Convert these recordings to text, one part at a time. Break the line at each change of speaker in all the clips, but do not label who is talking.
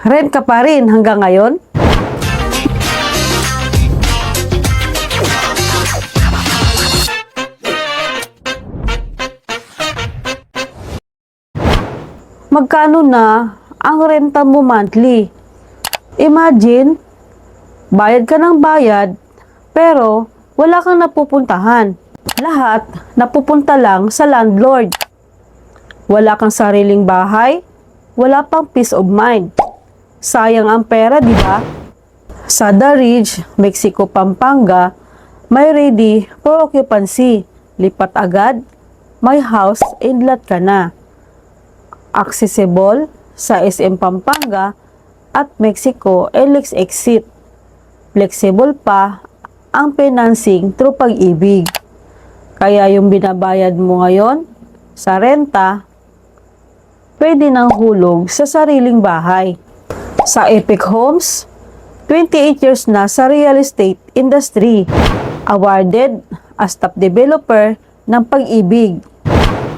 Rent ka pa rin hanggang ngayon? Magkano na ang renta mo monthly? Imagine, bayad ka ng bayad, pero wala kang napupuntahan. Lahat napupunta lang sa landlord. Wala kang sariling bahay, wala pang peace of mind. Sayang ang pera, di ba? Sa The Ridge, Mexico, Pampanga, may ready for occupancy. Lipat agad, may house and lot ka na. Accessible sa SM Pampanga at Mexico LX exit. Flexible pa ang financing through Pag-ibig. Kaya yung binabayad mo ngayon sa renta, pwede nang hulog sa sariling bahay. Sa Epic Homes, 28 years na sa real estate industry. Awarded as top developer ng Pag-ibig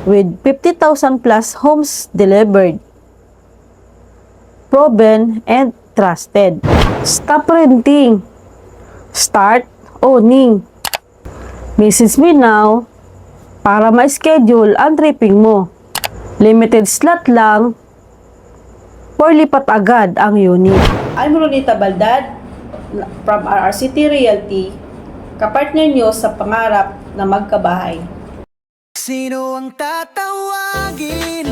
with 50,000 plus homes delivered. Proven and trusted. Stop renting. Start owning. Message me now para ma-schedule ang tripping mo. Limited slot lang or lipat agad ang unit. I'm Ronita Baldad from RRCT Realty, kapartner nyo sa pangarap na magkabahay.
Sino ang tatawagin?